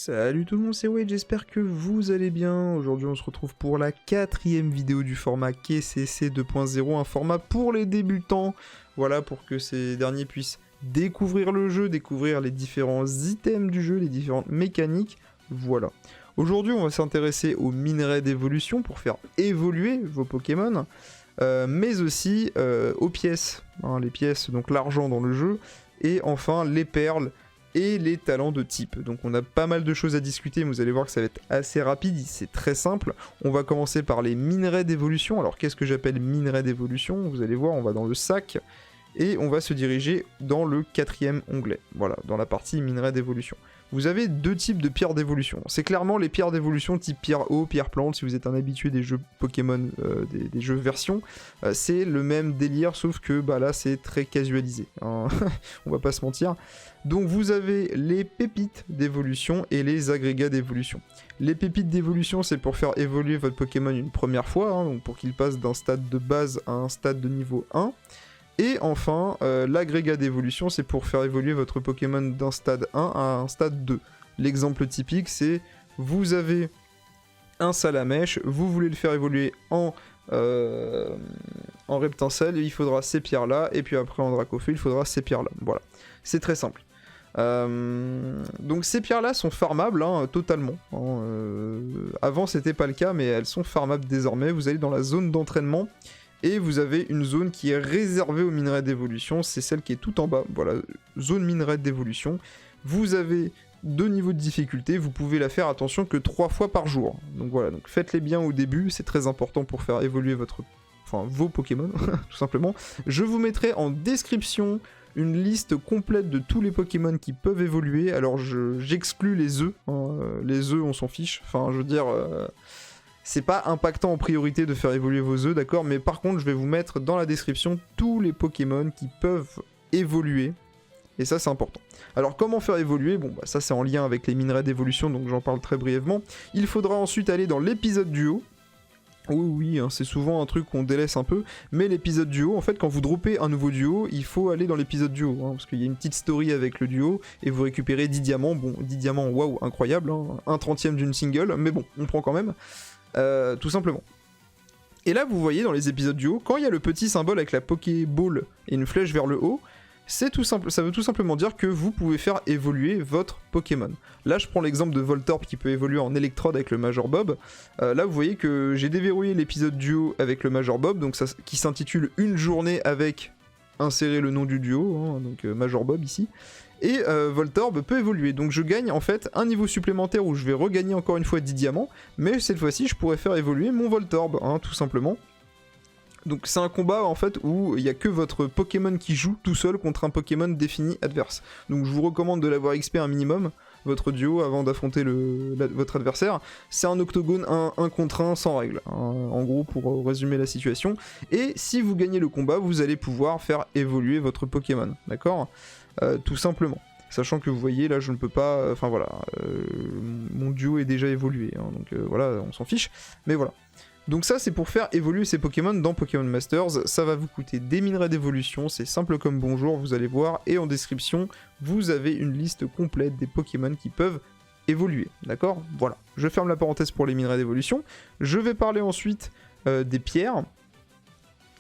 Salut tout le monde, c'est Wade, j'espère que vous allez bien. Aujourd'hui on se retrouve pour la 4ème vidéo du format KCC 2.0, un format pour les débutants. Voilà, pour que ces derniers puissent découvrir le jeu, découvrir les différents items du jeu, les différentes mécaniques. Voilà. Aujourd'hui on va s'intéresser aux minerais d'évolution pour faire évoluer vos Pokémon, mais aussi aux pièces, les pièces, donc l'argent dans le jeu, et enfin les perles et les talents de type. Donc on a pas mal de choses à discuter, mais vous allez voir que ça va être assez rapide, c'est très simple. On va commencer par les minerais d'évolution. Alors qu'est-ce que j'appelle minerais d'évolution? Vous allez voir, on va dans le sac, et on va se diriger dans le 4e onglet. Voilà, dans la partie minerais d'évolution. Vous avez deux types de pierres d'évolution. C'est clairement les pierres d'évolution type pierre eau, pierre plante, si vous êtes un habitué des jeux Pokémon, des jeux version. C'est le même délire, sauf que bah, là c'est très casualisé, hein. On va pas se mentir. Donc vous avez les pépites d'évolution et les agrégats d'évolution. Les pépites d'évolution, c'est pour faire évoluer votre Pokémon une première fois, hein, donc pour qu'il passe d'un stade de base à un stade de niveau 1. Et enfin, l'agrégat d'évolution, c'est pour faire évoluer votre Pokémon d'un stade 1 à un stade 2. L'exemple typique, c'est vous avez un Salamèche, vous voulez le faire évoluer en Reptincelle, il faudra ces pierres-là, et puis après en Dracofeu, il faudra ces pierres-là. Voilà, c'est très simple. Donc ces pierres-là sont farmables, hein, totalement. Avant, c'était pas le cas, mais elles sont farmables désormais. Vous allez dans la zone d'entraînement, et vous avez une zone qui est réservée aux minerais d'évolution, c'est celle qui est tout en bas, voilà, zone minerais d'évolution. Vous avez deux niveaux de difficulté, vous pouvez la faire, attention, que 3 fois par jour. Donc voilà, donc faites-les bien au début, c'est très important pour faire évoluer vos Pokémon, tout simplement. Je vous mettrai en description une liste complète de tous les Pokémon qui peuvent évoluer. Alors j'exclus les œufs, hein, les œufs on s'en fiche, enfin je veux dire... c'est pas impactant en priorité de faire évoluer vos œufs, d'accord, mais par contre je vais vous mettre dans la description tous les Pokémon qui peuvent évoluer, et ça c'est important. Alors comment faire évoluer? Bon bah ça c'est en lien avec les minerais d'évolution, donc j'en parle très brièvement. Il faudra ensuite aller dans l'épisode du haut. Oui, hein, c'est souvent un truc qu'on délaisse un peu, mais l'épisode duo, en fait, quand vous droppez un nouveau duo, il faut aller dans l'épisode duo, hein, parce qu'il y a une petite story avec le duo, et vous récupérez 10 diamants, bon, 10 diamants, waouh, incroyable, hein, 1/30 d'une single, mais bon, on prend quand même, tout simplement. Et là, vous voyez dans les épisodes duo, quand il y a le petit symbole avec la Pokéball et une flèche vers le haut, c'est tout simple, ça veut tout simplement dire que vous pouvez faire évoluer votre Pokémon. Là, je prends l'exemple de Voltorb qui peut évoluer en électrode avec le Major Bob. Là, vous voyez que j'ai déverrouillé l'épisode duo avec le Major Bob, donc ça, qui s'intitule Une journée avec insérer le nom du duo, hein, donc Major Bob ici. Et Voltorb peut évoluer, donc je gagne en fait un niveau supplémentaire où je vais regagner encore une fois 10 diamants, mais cette fois-ci, je pourrais faire évoluer mon Voltorb, hein, tout simplement. Donc c'est un combat en fait où il n'y a que votre Pokémon qui joue tout seul contre un Pokémon défini adverse. Donc je vous recommande de l'avoir XP un minimum, votre duo, avant d'affronter votre adversaire. C'est un octogone 1 contre 1 sans règle, hein, en gros pour résumer la situation. Et si vous gagnez le combat, vous allez pouvoir faire évoluer votre Pokémon, d'accord, tout simplement. Sachant que vous voyez, là je ne peux pas... Enfin voilà, mon duo est déjà évolué, hein, donc voilà, on s'en fiche. Mais voilà. Donc ça c'est pour faire évoluer ces Pokémon dans Pokémon Masters, ça va vous coûter des minerais d'évolution, c'est simple comme bonjour, vous allez voir, et en description, vous avez une liste complète des Pokémon qui peuvent évoluer, d'accord? Voilà, je ferme la parenthèse pour les minerais d'évolution, je vais parler ensuite des pierres,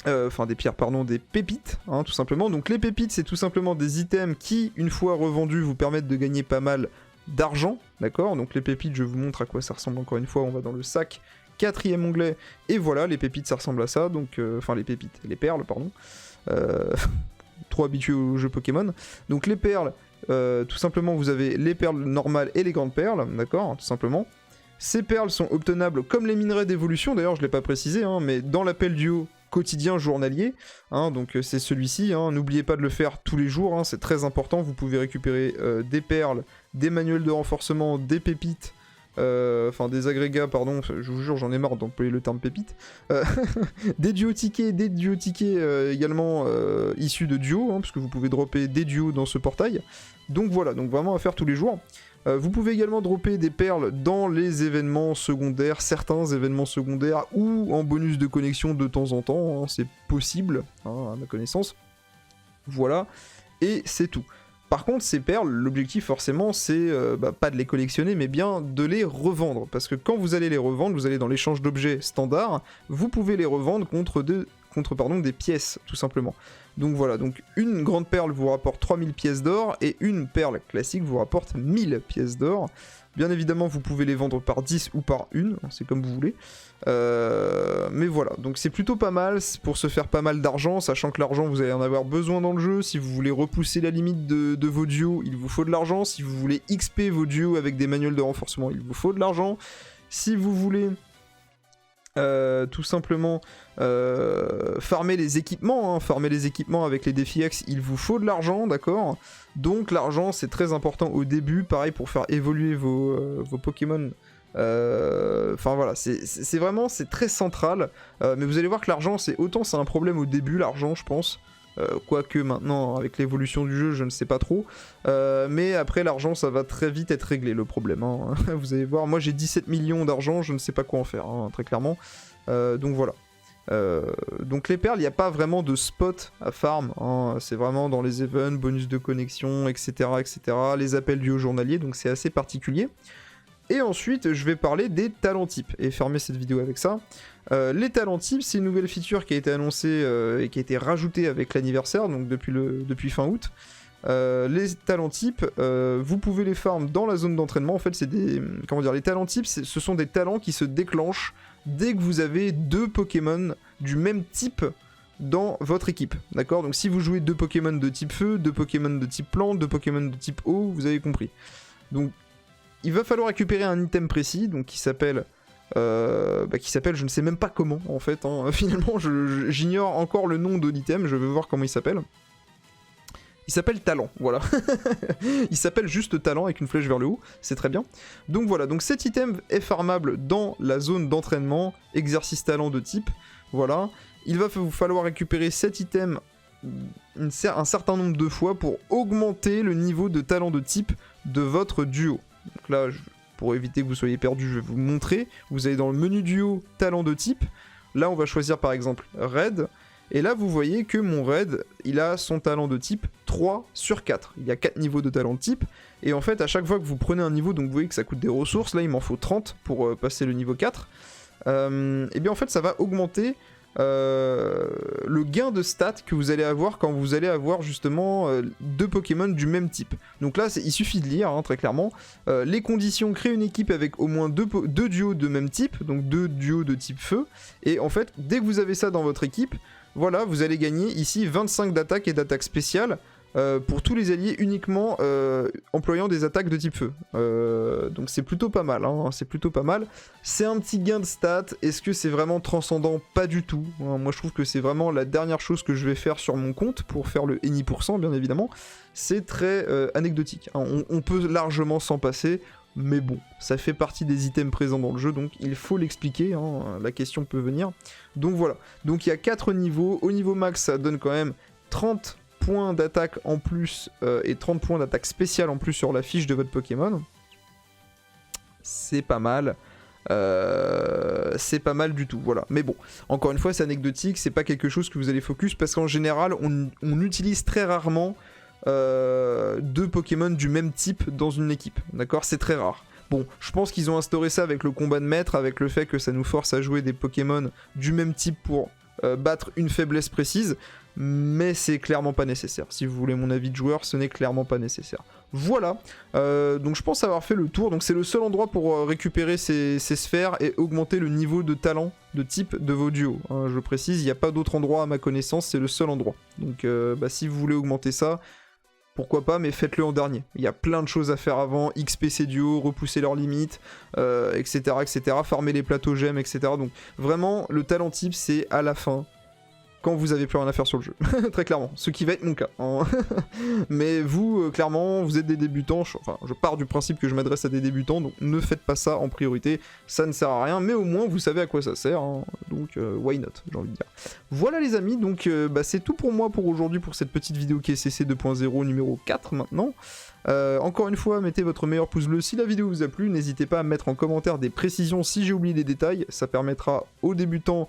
des pépites, hein, tout simplement. Donc les pépites c'est tout simplement des items qui, une fois revendus, vous permettent de gagner pas mal d'argent, d'accord? Donc les pépites, je vous montre à quoi ça ressemble encore une fois, on va dans le sac, 4e onglet, et voilà, les pépites ça ressemble à ça, donc, enfin les pépites, les perles, pardon, trop habitué au jeu Pokémon. Donc les perles, tout simplement vous avez les perles normales et les grandes perles, d'accord, tout simplement. Ces perles sont obtenables comme les minerais d'évolution, d'ailleurs je ne l'ai pas précisé, hein, mais dans l'appel duo quotidien journalier, hein, donc c'est celui-ci, hein, n'oubliez pas de le faire tous les jours, hein, c'est très important, vous pouvez récupérer des perles, des manuels de renforcement, des pépites, des agrégats, pardon, je vous jure, j'en ai marre d'employer le terme pépite, des duos tickets, également issus de duos, hein, parce que vous pouvez dropper des duos dans ce portail, donc voilà, donc vraiment à faire tous les jours. Vous pouvez également dropper des perles dans les événements secondaires, certains événements secondaires, ou en bonus de connexion de temps en temps, hein, c'est possible, hein, à ma connaissance. Voilà, et c'est tout. Par contre, ces perles, l'objectif forcément, c'est pas de les collectionner, mais bien de les revendre. Parce que quand vous allez les revendre, vous allez dans l'échange d'objets standard, vous pouvez les revendre contre des pièces, tout simplement. Donc voilà, donc une grande perle vous rapporte 3000 pièces d'or, et une perle classique vous rapporte 1000 pièces d'or. Bien évidemment, vous pouvez les vendre par 10 ou par une, c'est comme vous voulez. Mais voilà, donc c'est plutôt pas mal pour se faire pas mal d'argent, sachant que l'argent, vous allez en avoir besoin dans le jeu. Si vous voulez repousser la limite de vos duos, il vous faut de l'argent. Si vous voulez XP vos duos avec des manuels de renforcement, il vous faut de l'argent. Si vous voulez... tout simplement farmer les équipements, farmer les équipements avec les défis X, il vous faut de l'argent, d'accord? Donc l'argent c'est très important au début, pareil pour faire évoluer vos Pokémon. Enfin voilà, c'est vraiment très central, mais vous allez voir que l'argent c'est un problème au début, l'argent je pense. Quoique maintenant, avec l'évolution du jeu, je ne sais pas trop. Mais après, l'argent, ça va très vite être réglé, le problème. Hein. Vous allez voir, moi j'ai 17 millions d'argent, je ne sais pas quoi en faire, hein, très clairement. Donc voilà. Donc les perles, il n'y a pas vraiment de spot à farm. Hein. C'est vraiment dans les events, bonus de connexion, etc. etc. les appels du haut journalier, donc c'est assez particulier. Et ensuite, je vais parler des talents types et fermer cette vidéo avec ça. Les talents types, c'est une nouvelle feature qui a été annoncée et qui a été rajoutée avec l'anniversaire, donc depuis fin août. Les talents types, vous pouvez les farm dans la zone d'entraînement. En fait, c'est des... Comment dire, les talents types, ce sont des talents qui se déclenchent dès que vous avez 2 Pokémon du même type dans votre équipe. D'accord? Donc si vous jouez 2 Pokémon de type feu, 2 Pokémon de type plante, 2 Pokémon de type eau, vous avez compris. Donc il va falloir récupérer un item précis, donc qui s'appelle, je ne sais même pas comment en fait, hein. Finalement j'ignore encore le nom de l'item, je vais voir comment il s'appelle. Il s'appelle Talent, voilà. Il s'appelle juste Talent avec une flèche vers le haut, c'est très bien. Donc voilà, donc cet item est farmable dans la zone d'entraînement, exercice talent de type, voilà. Il va vous falloir récupérer cet item un certain nombre de fois pour augmenter le niveau de talent de type de votre duo. Donc là, pour éviter que vous soyez perdu, je vais vous montrer. Vous allez dans le menu duo, talent de type. Là, on va choisir par exemple Red. Et là, vous voyez que mon Red, il a son talent de type 3 sur 4. Il y a 4 niveaux de talent de type. Et en fait, à chaque fois que vous prenez un niveau, donc vous voyez que ça coûte des ressources. Là, il m'en faut 30 pour passer le niveau 4. Et bien en fait, ça va augmenter le gain de stats que vous allez avoir quand vous allez avoir justement 2 Pokémon du même type. Donc là, il suffit de lire, hein, très clairement. Les conditions, créer une équipe avec au moins 2 duos de même type, donc 2 duos de type feu. Et en fait, dès que vous avez ça dans votre équipe, voilà, vous allez gagner ici 25 d'attaque et d'attaque spéciale pour tous les alliés uniquement employant des attaques de type feu. Donc c'est plutôt pas mal, hein, c'est plutôt pas mal. C'est un petit gain de stats, est-ce que c'est vraiment transcendant? Pas du tout. Moi je trouve que c'est vraiment la dernière chose que je vais faire sur mon compte pour faire le Any%, bien évidemment. C'est très anecdotique, hein. On peut largement s'en passer. Mais bon, ça fait partie des items présents dans le jeu, donc il faut l'expliquer, hein, la question peut venir. Donc voilà, donc il y a 4 niveaux, au niveau max ça donne quand même 30 points d'attaque en plus et 30 points d'attaque spéciale en plus sur la fiche de votre Pokémon. C'est pas mal. C'est pas mal du tout, voilà. Mais bon, encore une fois c'est anecdotique, c'est pas quelque chose que vous allez focus, parce qu'en général on utilise très rarement 2 Pokémon du même type dans une équipe, d'accord? C'est très rare. Bon, je pense qu'ils ont instauré ça avec le combat de maître, avec le fait que ça nous force à jouer des Pokémon du même type pour battre une faiblesse précise, mais c'est clairement pas nécessaire. Si vous voulez mon avis de joueur, ce n'est clairement pas nécessaire. Voilà, donc je pense avoir fait le tour, donc c'est le seul endroit pour récupérer ces sphères et augmenter le niveau de talent de type de vos duos. Hein, je précise, il n'y a pas d'autre endroit à ma connaissance, c'est le seul endroit. Donc si vous voulez augmenter ça, pourquoi pas, mais faites-le en dernier. Il y a plein de choses à faire avant, XP ces duos, repousser leurs limites, etc., etc., farmer les plateaux gemmes, etc. Donc vraiment, le talent type, c'est à la fin, quand vous avez plus rien à faire sur le jeu. Très clairement, ce qui va être mon cas. Hein. Mais vous, clairement, vous êtes des débutants, je pars du principe que je m'adresse à des débutants, donc ne faites pas ça en priorité, ça ne sert à rien, mais au moins vous savez à quoi ça sert, hein. Donc why not, j'ai envie de dire. Voilà les amis, donc c'est tout pour moi pour aujourd'hui, pour cette petite vidéo KSCC 2.0 numéro 4 maintenant. Encore une fois, mettez votre meilleur pouce bleu si la vidéo vous a plu, n'hésitez pas à mettre en commentaire des précisions si j'ai oublié des détails, ça permettra aux débutants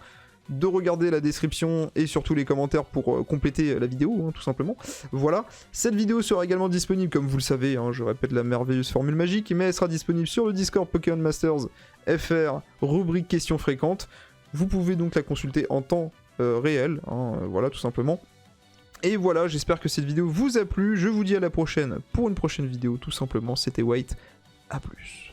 de regarder la description et surtout les commentaires pour compléter la vidéo, hein, tout simplement. Voilà, cette vidéo sera également disponible, comme vous le savez, hein, je répète la merveilleuse formule magique, mais elle sera disponible sur le Discord Pokémon Masters FR, rubrique questions fréquentes. Vous pouvez donc la consulter en temps réel, hein, voilà, tout simplement. Et voilà, j'espère que cette vidéo vous a plu, je vous dis à la prochaine pour une prochaine vidéo, tout simplement, c'était White, à plus.